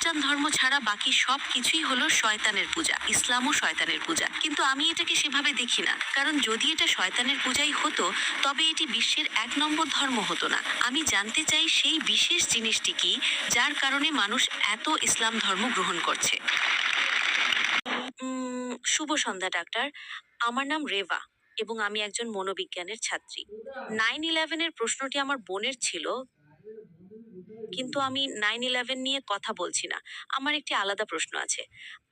খ্রিস্টান ধর্ম ছাড়া বাকি সব কিছুই হলো শয়তানের পূজা, ইসলামও শয়তানের পূজা। কিন্তু আমি এটাকে সেভাবে দেখি না, কারণ যদি এটা শয়তানের পূজাই হতো তবে এটি বিশ্বের 1 নম্বর ধর্ম হতো না। আমি জানতে চাই সেই বিশেষ জিনিসটি কি, যার কারণে মানুষ এত ইসলাম ধর্ম গ্রহণ করছে। শুভ সন্ধ্যা ডাক্তার। আমার নাম রেভা এবং আমি একজন মনোবিজ্ঞানের ছাত্রী। 9/11-এর প্রশ্নটি আমার বোনের ছিল, কিন্তু আমি 9/11 নিয়ে কথা বলছি না। আমার একটি আলাদা প্রশ্ন আছে।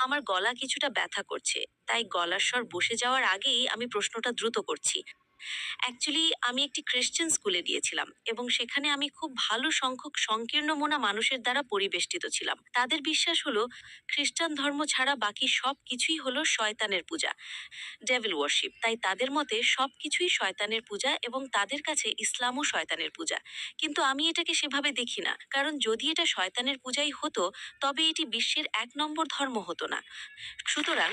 আমার গলা কিছুটা ব্যথা করছে, তাই গলার স্বর বসে যাওয়ার আগেই আমি প্রশ্নটা দ্রুত করছি। অ্যাকচুয়ালি আমি একটি খ্রিশ্চান স্কুলে গিয়েছিলাম এবং সেখানে আমি খুব ভালো সংখ্যক সংকীর্ণ মনা মানুষের দ্বারা পরিবেষ্টিত ছিলাম। তাদের বিশ্বাস হলো খ্রিস্টান ধর্ম ছাড়া বাকি সব কিছুই হলো শয়তানের পূজা, ডেভিল ওয়ার্শিপ। তাই তাদের মতে সবকিছুই শয়তানের পূজা এবং তাদের কাছে ইসলামও শয়তানের পূজা। কিন্তু আমি এটাকে সেভাবে দেখি না, কারণ যদি এটা শয়তানের পূজাই হতো তবে এটি বিশ্বের 1 নম্বর ধর্ম হতো না। সুতরাং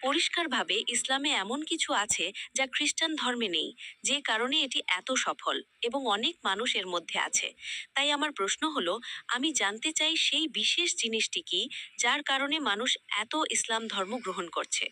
পরিষ্কারভাবে ইসলামে এমন কিছু আছে যা খ্রিস্টান ধর্মে নেই, যে কারণে এটি এত সফল এবং অনেক মানুষ এর মধ্যে আছে। তাই আমার প্রশ্ন হলো, আমি জানতে চাই সেই বিশেষ জিনিসটি কি, যার কারণে মানুষ এত ইসলাম ধর্ম গ্রহণ করছে।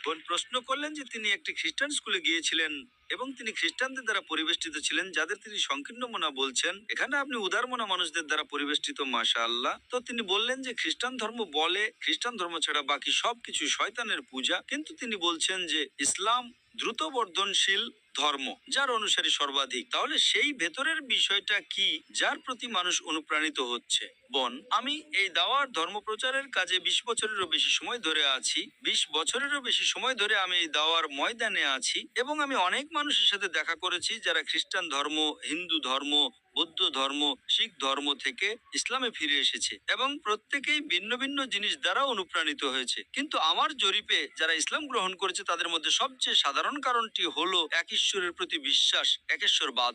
বোন প্রশ্ন করলেন যে তিনি একটি খ্রিস্টান স্কুলে গিয়েছিলেন এবং তিনি খ্রিস্টানদের দ্বারা পরিবেষ্টিত ছিলেন, যাদের তিনি সংকীর্ণ মনা বলছেন। এখানে আপনি উদার মনা মানুষদের দ্বারা পরিবেষ্টিত, মাশাআল্লাহ। তো তিনি বললেন যে খ্রিস্টান ধর্ম বলে খ্রিস্টান ধর্ম ছাড়া বাকি সবকিছু শয়তানের পূজা, কিন্তু তিনি বলছেন যে ইসলাম দ্রুত বর্ধনশীল ধর্ম, যার অনুসারী সর্বাধিক। তাহলে সেই ভেতরের বিষয়টা কি যার প্রতি মানুষ অনুপ্রাণিত হচ্ছে? বোন, আমি এই দাওয়ার ধর্ম প্রচারের কাজে 20 বছরেরও বেশি সময় ধরে আছি। 20 বছরেরও বেশি সময় ধরে আমি এই দাওয়ার ময়দানে আছি এবং আমি অনেক মানুষের সাথে দেখা করেছি যারা খ্রিস্টান ধর্ম, হিন্দু ধর্ম, বৌদ্ধ ধর্ম, শিখ ধর্ম থেকে ইসলামে ফিরে এসেছে এবং প্রত্যেকেই ভিন্ন ভিন্ন জিনিস দ্বারা অনুপ্রাণিত হয়েছে। কিন্তু আমার জরিপে যারা ইসলাম গ্রহণ করেছে তাদের মধ্যে সবচেয়ে সাধারণ কারণটি হলো এক ঈশ্বরের প্রতি বিশ্বাস, একেশ্বরবাদ।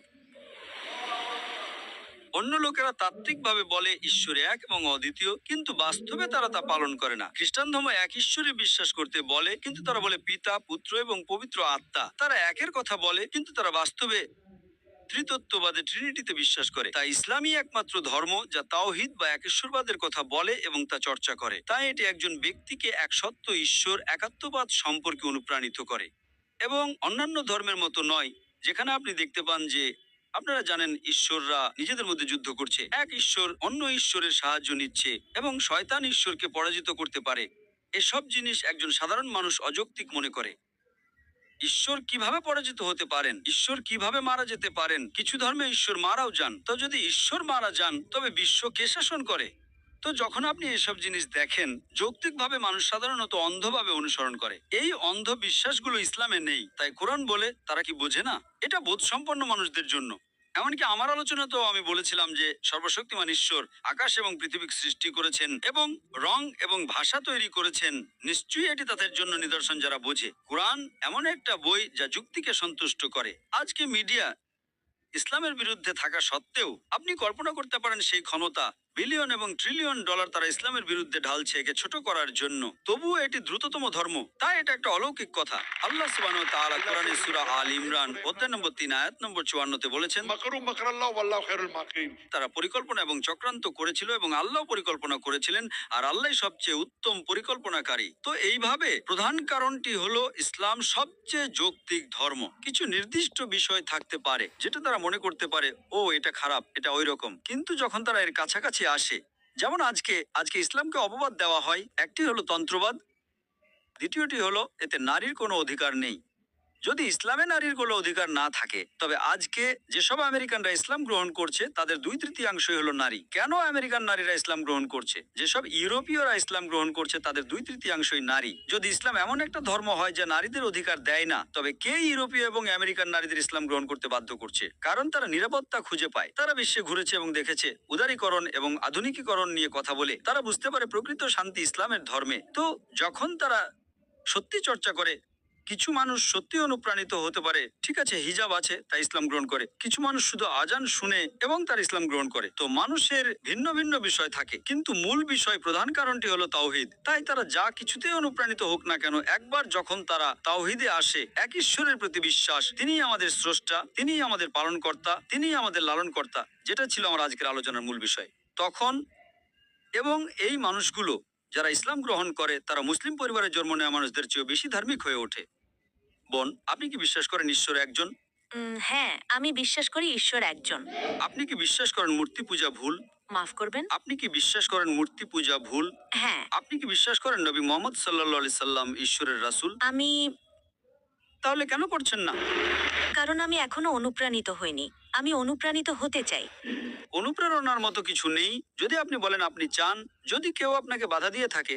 অন্য লোকেরা তাত্ত্বিকভাবে বলে ঈশ্বর এক এবং অদ্বিতীয়, কিন্তু বাস্তবে তারা তা পালন করে না। খ্রিস্টান ধর্ম এক ঈশ্বরে বিশ্বাস করতে বলে, কিন্তু তারা বলে পিতা, পুত্র এবং পবিত্র আত্মা। তারা একের কথা বলে, কিন্তু তারা বাস্তবে ত্রিতত্ত্ববাদে, ট্রিনিটিতে বিশ্বাস করে। তাই ইসলামই একমাত্র ধর্ম যা তাওহিদ বা একেশ্বরবাদের কথা বলে এবং তা চর্চা করে। তাই এটি একজন ব্যক্তিকে এক সত্য ঈশ্বর, একাত্মবাদ সম্পর্কে অনুপ্রাণিত করে এবং অন্যান্য ধর্মের মতো নয়, যেখানে আপনি দেখতে পান যে আপনারা জানেন ঈশ্বররা নিজেদের মধ্যে যুদ্ধ করছে, এক ঈশ্বর অন্য ঈশ্বরের সাহায্য নিচ্ছে এবং শয়তান ঈশ্বরকে পরাজিত করতে পারে। এসব জিনিস একজন সাধারণ মানুষ অযৌক্তিক মনে করে। ঈশ্বর কিভাবে পরাজিত হতে পারেন? ঈশ্বর কিভাবে মারা যেতে পারেন? কিছু ধর্মে ঈশ্বর মারাও যান। তো যদি ঈশ্বর মারা যান তবে বিশ্ব কে শাসন করে? তো যখন আপনি এসব জিনিস দেখেন, যৌক্তিকভাবে মানুষ সাধারণত অন্ধভাবে অনুসরণ করে। এই অন্ধ বিশ্বাসগুলো ইসলামে নেই। তাই কোরআন বলে তারা কি বোঝে না? এটা বোধসম্পন্ন মানুষদের জন্য। এমনকি আমার আলোচনাতেও আমি বলেছিলাম যে সর্বশক্তিমান ঈশ্বর আকাশ এবং পৃথিবী সৃষ্টি করেছেন এবং রং এবং ভাষা তৈরি করেছেন। নিশ্চয়ই এটি তাদের জন্য নিদর্শন যারা বোঝে। কোরআন এমন একটা বই যা যুক্তিকে সন্তুষ্ট করে। আজকে মিডিয়া ইসলামের বিরুদ্ধে থাকা সত্ত্বেও আপনি কল্পনা করতে পারেন সেই ক্ষমতা, বিলিয়ন এবং ট্রিলিয়ন ডলার তারা ইসলামের বিরুদ্ধে ঢালছে একে ছোট করার জন্য। তবুও এটি দ্রুততম ধর্ম। তাই এটা একটা অলৌকিক কথা। আল্লাহ সুবহানাহু ওয়া তাআলা কোরআনে সূরা আল ইমরান অধ্যায় নম্বর 3 আয়াত নম্বর 54-তে বলেছেন, মাকরু মাকরাল্লাহু ওয়াল্লাহু খায়রুল মাকিরিন। তারা পরিকল্পনা এবং চক্রান্ত করেছিল এবং আল্লাহ পরিকল্পনা করেছিলেন, আর আল্লাহই সবচেয়ে উত্তম পরিকল্পনাকারী। তো এইভাবে প্রধান কারণটি হলো ইসলাম সবচেয়ে যৌক্তিক ধর্ম। কিছু নির্দিষ্ট বিষয় থাকতে পারে যেটা তারা মনে করতে পারে, ও এটা খারাপ, এটা ওই রকম, কিন্তু যখন তারা এর কাছাকাছি আসে, যেমন আজকে ইসলামকে অপবাদ দেওয়া হয়। একটি হলো তন্ত্রবাদ, দ্বিতীয়টি হলো এতে নারীর কোনো অধিকার নেই। যদি ইসলামে নারীর কোনো অধিকার না থাকে, তবে আজকে যেসব আমেরিকানরা ইসলাম গ্রহণ করছে তাদের 2/3 হলো নারী। কেন আমেরিকান নারীরা ইসলাম গ্রহণ করছে? যেসব ইউরোপীয়রা ইসলাম গ্রহণ করছে তাদের 2/3 নারী। যদি ইসলাম এমন একটা ধর্ম হয় যা নারীদের অধিকার দেয় না, তবে কে ইউরোপীয় এবং আমেরিকান নারীদের ইসলাম গ্রহণ করতে বাধ্য করছে? কারণ তারা নিরাপত্তা খুঁজে পায়। তারা বিশ্বে ঘুরেছে এবং দেখেছে উদারীকরণ এবং আধুনিকীকরণ নিয়ে কথা বলে তারা বুঝতে পারে প্রকৃত শান্তি ইসলামের ধর্মে। তো যখন তারা সত্যি চর্চা করে, কিছু মানুষ সত্যি অনুপ্রাণিত হতে পারে, ঠিক আছে, হিজাব আছে তাই ইসলাম গ্রহণ করে। কিছু মানুষ শুধু আজান শুনে এবং তার ইসলাম গ্রহণ করে। তো মানুষের ভিন্ন ভিন্ন বিষয় থাকে, কিন্তু মূল বিষয়, প্রধান কারণটি হলো তাওহীদ। তাই তারা যা কিছুতেই অনুপ্রাণিত হোক না কেন, একবার যখন তারা তাওহীদে আসে, এক ঈশ্বরের প্রতি বিশ্বাস, তিনিই আমাদের স্রষ্টা, তিনিই আমাদের পালনকর্তা, তিনিই আমাদের লালনকর্তা, যেটা ছিল আমার আজকের আলোচনার মূল বিষয়, তখন এবং এই মানুষগুলো যারা ইসলাম গ্রহণ করে তারা মুসলিম পরিবারে জন্ম নেওয়া মানুষদের চেয়েও বেশি ধার্মিক হয়ে ওঠে। বোন, আপনি কি বিশ্বাস করেন ঈশ্বর একজন? হ্যাঁ, আমি বিশ্বাস করি ঈশ্বর একজন। আপনি কি বিশ্বাস করেন মূর্তি পূজা ভুল? মাফ করবেন। আপনি কি বিশ্বাস করেন মূর্তি পূজা ভুল? হ্যাঁ। আপনি কি বিশ্বাস করেন নবী মোহাম্মদ সাল্লাল্লাহু আলাইহি সাল্লাম ঈশ্বরের রাসূল? আমি তাহলে কেন করছেন না? কারণ আমি এখনো অনুপ্রাণিত হইনি। আমি অনুপ্রাণিত হতে চাই। অনুপ্রেরণার মতো কিছু নেই। যদি আপনি বলেন আপনি চান, যদি কেউ আপনাকে বাধা দিয়ে থাকে,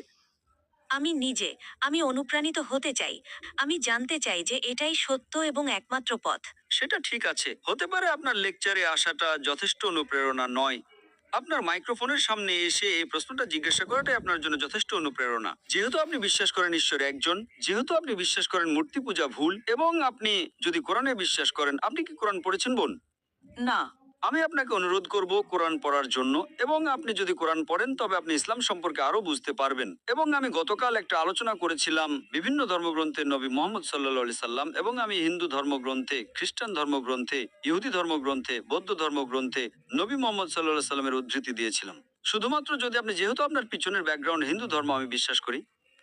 আমি নিজে আমি অনুপ্রাণিত হতে চাই। আমি জানতে চাই যে এটাই সত্য এবং একমাত্র পথ। সেটা ঠিক আছে। হতে পারে আপনার লেকচারে আসাটা যথেষ্ট অনুপ্রেরণা নয়। আপনার মাইক্রোফোনের সামনে এসে এই প্রশ্নটা জিজ্ঞাসা করাটাই আপনার জন্য যথেষ্ট অনুপ্রেরণা। যেহেতু আপনি বিশ্বাস করেন ঈশ্বর একজন, যেহেতু আপনি বিশ্বাস করেন মূর্তি পূজা ভুল, এবং আপনি যদি কোরআনে বিশ্বাস করেন, আপনি কি কোরআন পড়েছেন বোন? না। আমি আপনাকে অনুরোধ করব কোরআন পড়ার জন্য, এবং আপনি যদি কোরআন পড়েন তবে আপনি ইসলাম সম্পর্কে আরো বুঝতে পারবেন। এবং আমি গতকাল একটা আলোচনা করেছিলাম বিভিন্ন ধর্মগ্রন্থে নবী মোহাম্মদ সাল্লাল্লাহু আলাইহি সাল্লাম, এবং আমি হিন্দু ধর্মগ্রন্থে, খ্রিস্টান ধর্মগ্রন্থে, ইহুদি ধর্মগ্রন্থে, বৌদ্ধ ধর্মগ্রন্থে নবী মোহাম্মদ সাল্লাল্লাহু আলাইহি সাল্লামের উদ্ধৃতি দিয়েছিলাম। শুধুমাত্র যদি আপনি, যেহেতু আপনার পিছনের ব্যাকগ্রাউন্ড হিন্দু ধর্ম আমি বিশ্বাস করি,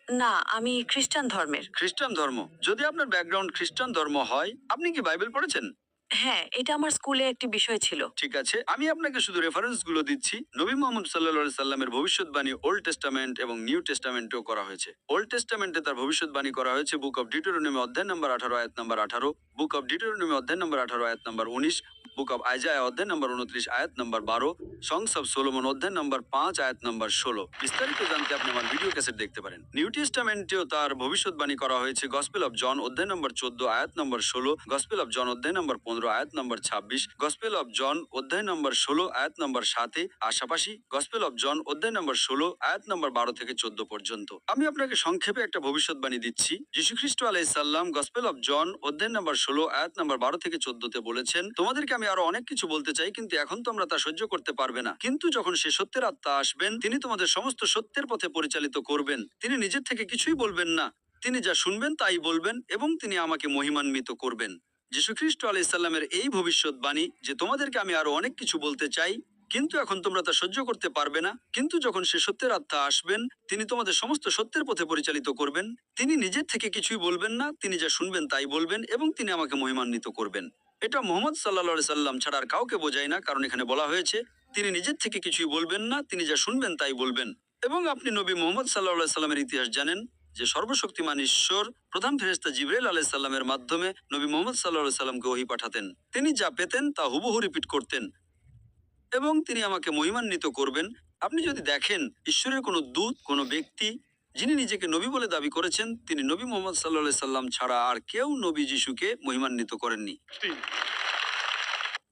না, আমি খ্রিস্টান ধর্মের। খ্রিস্টান ধর্ম, যদি আপনার ব্যাকগ্রাউন্ড খ্রিস্টান ধর্ম হয়, আপনি কি বাইবেল পড়েছেন? হ্যাঁ, এটা আমার স্কুলে একটি বিষয় ছিল। ঠিক আছে, আমি আপনাকে শুধু রেফারেন্স গুলো দিচ্ছি। নবী মোহাম্মদ সাল্লাল্লাহু আলাইহি সাল্লামের ভবিষ্যৎবাণী ওল্ড টেস্টামেন্ট এবং নিউ টেস্টামেন্টেও করা হয়েছে। ওল্ড টেস্টামেন্টে তার ভবিষ্যৎবাণী করা হয়েছে বুক অফ ডিউটেরোনমি অধ্যায় নম্বর 18 আয়াত নম্বর 18, বুক অফ ডিউটেরোনমি অধ্যায় নম্বর 18 আয়াত নম্বর 19, বুক অফ আইজায়া অধ্যায় নম্বর 29 আয়াত নম্বর 12, সংস অফ সোলোমন অধ্যায় নম্বর 5 আয়াত নম্বর 16। বিস্তারিত জানতে আপনি আমার ভিডিও ক্যাসেট দেখতে পারেন। নিউ টেস্টামেন্টেও তার ভবিষ্যৎবাণী করা হয়েছে গসপেল অফ জন অধ্যায় নম্বর 14 আয়াত নম্বর 16, গসপেল অফ জন অধ্যায় নম্বর 15 আয়াত নম্বর 26, গসপেল অফ জন অধ্যায় নম্বর 16 আয়াত নম্বর 7, পাশাপাশি গসপেল অফ জন অধ্যায় নম্বর 16 আয়াত নম্বর 12 থেকে 14 পর্যন্ত। আমি আপনাকে সংক্ষেপে একটা ভবিষ্যৎবাণী দিচ্ছি। যীশু খ্রিস্ট আলাইহিস সালাম গসপেল অফ জন অধ্যায় নম্বর 16 আয়াত নম্বর 12 থেকে 14 তে বলেছেন, তোমাদেরকে আমি আরো অনেক কিছু বলতে চাই, কিন্তু এখন তোমরা তা সহ্য করতে পারবে না। কিন্তু যখন সে সত্যের আত্মা আসবেন, তিনি তোমাদের সমস্ত সত্যের পথে পরিচালিত করবেন। তিনি নিজের থেকে কিছুই বলবেন না, তিনি যা শুনবেন তাই বলবেন, এবং তিনি আমাকে মহিমান্বিত করবেন। যীশু খ্রিস্ট আলাইহিস সালামের এই ভবিষ্যৎবাণী যে তোমাদেরকে আমি আরো অনেক কিছু বলতে চাই, কিন্তু এখন তোমরা তা সহ্য করতে পারবে না। কিন্তু যখন সে সত্যের আত্মা আসবেন, তিনি তোমাদের সমস্ত সত্যের পথে পরিচালিত করবেন। তিনি নিজের থেকে কিছুই বলবেন না, তিনি যা শুনবেন তাই বলবেন, এবং তিনি আমাকে মহিমান্বিত করবেন। এটা মোহাম্মদ সাল্লাল্লাহু আলাইহি সাল্লাম ছাড়া আর কাউকে বোঝায় না, কারণ এখানে বলা হয়েছে তিনি নিজের থেকে কিছুই বলবেন না, তিনি যা শুনবেন তাই বলবেন। এবং আপনি নবী মোহাম্মদ সাল্লাল্লাহু আলাইহি সাল্লামের ইতিহাস জানেন যে সর্বশক্তিমান ঈশ্বর প্রধান ফেরেশতা জিবরাইল আলাইহিস সালামের মাধ্যমে নবী মোহাম্মদ সাল্লাল্লাহু আলাইহি সাল্লামকে ওহী পাঠাতেন। তিনি যা পেতেন তা হুবহু রিপিট করতেন, এবং তিনি আমাকে মহিমান্বিত করবেন। আপনি যদি দেখেন ঈশ্বরের কোনো দূত, কোনো ব্যক্তি যিনি নিজেকে নবী বলে দাবি করেছেন, তিনি নবী মোহাম্মদ সাল্লাল্লাহু আলাইহি সাল্লাম ছাড়া আর কেউ নবী যিশুকে মহিমান্বিত করেননি।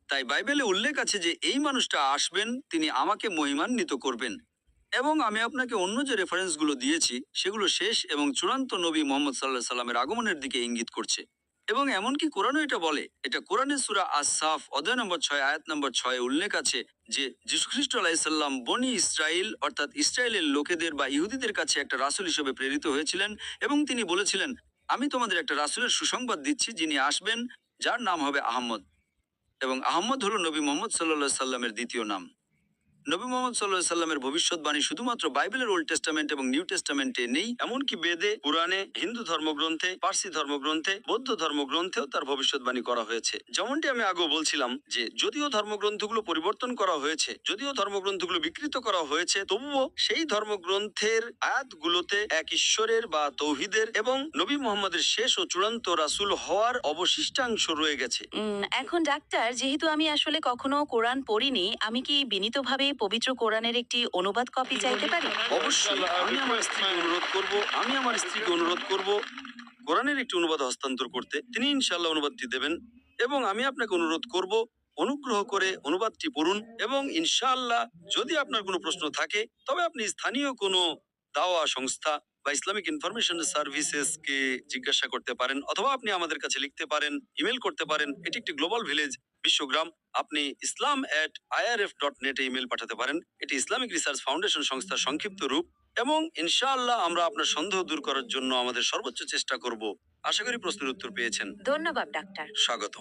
তাই বাইবেলে উল্লেখ আছে যে এই মানুষটা আসবেন, তিনি আমাকে মহিমান্বিত করবেন। এবং আমি আপনাকে অন্য যে রেফারেন্সগুলো দিয়েছি সেগুলো শেষ এবং চূড়ান্ত নবী মোহাম্মদ সাল্লাল্লাহু আলাইহি সাল্লামের আগমনের দিকে ইঙ্গিত করছে। এবং এমনকি কোরআনও এটা বলে। এটা কোরআনের সূরা আস-সাফ অধ্যায় নম্বর 6 আয়াত নম্বর 6 উল্লেখ আছে যে যীশু খ্রিস্ট আলাইহিস সালাম বনি ইসরাইল, অর্থাৎ ইসরায়েলের লোকেদের বা ইহুদিদের কাছে একটা রাসূল হিসেবে প্রেরিত হয়েছিলেন, এবং তিনি বলেছিলেন, আমি তোমাদের একটা রাসূলের সুসংবাদ দিচ্ছি যিনি আসবেন, যার নাম হবে আহমদ। এবং আহমদ হলো নবী মোহাম্মদ সাল্লাল্লাহু আলাইহি সাল্লামের দ্বিতীয় নাম। নবী মোহাম্মদ সাল্লাল্লাহু আলাইহি সাল্লামের ভবিষ্যৎবাণী শুধুমাত্র বাইবেলের ওল্ড টেস্টামেন্ট এবং নিউ টেস্টামেন্টে নেই, এমনকি বেদে, পুরাণে, হিন্দু ধর্মগ্রন্থে, পার্সি ধর্মগ্রন্থে, বৌদ্ধ ধর্মগ্রন্থেও তার ভবিষ্যৎবাণী করা হয়েছে। যেমনটি আমি আগেও বলছিলাম যে যদিও ধর্মগ্রন্থগুলো পরিবর্তন করা হয়েছে, যদিও ধর্মগ্রন্থগুলো বিকৃত করা হয়েছে, তবুও সেই ধর্মগ্রন্থের আয়াতগুলোতে এক ঈশ্বরের বা তৌহিদের এবং নবী মুহাম্মদের শেষ ও চূড়ান্ত রাসূল হওয়ার অবশিষ্টাংশ রয়ে গেছে। এখন ডাক্তার, যেহেতু আমি আসলে কখনো কোরআন পড়িনি, আমি কি বিনীতভাবে পবিত্র কোরআনের একটি অনুবাদ কপি চাইতে পারি? অবশ্যই আমি আমার স্ত্রীকে অনুরোধ করব কোরআনের একটি অনুবাদ হস্তান্তর করতে। তিনি ইনশাআল্লাহ অনুবাদটি দেবেন, এবং আমি আপনাকে অনুরোধ করব অনুগ্রহ করে অনুবাদটি পড়ুন, এবং ইনশাআল্লাহ যদি আপনার কোনো প্রশ্ন থাকে তবে আপনি স্থানীয় কোনো দাওয়া সংস্থা বা ইসলামিক ইনফরমেশন সার্ভিসেস কে জিজ্ঞাসা করতে পারেন, অথবা আপনি আমাদের কাছে লিখতে পারেন, ইমেল করতে পারেন। এটি একটি গ্লোবাল ভিলেজ, বিশ্বগ্রাম। আপনি islam@irf.net এ ইমেল পাঠাতে পারেন। এটি ইসলামিক রিসার্চ ফাউন্ডেশন সংস্থার সংক্ষিপ্ত রূপ, এবং ইনশাআল্লাহ আমরা আপনার সন্দেহ দূর করার জন্য আমাদের সর্বোচ্চ চেষ্টা করব। আশা করি প্রশ্নের উত্তর পেয়েছেন। ধন্যবাদ ডাক্তার। স্বাগত।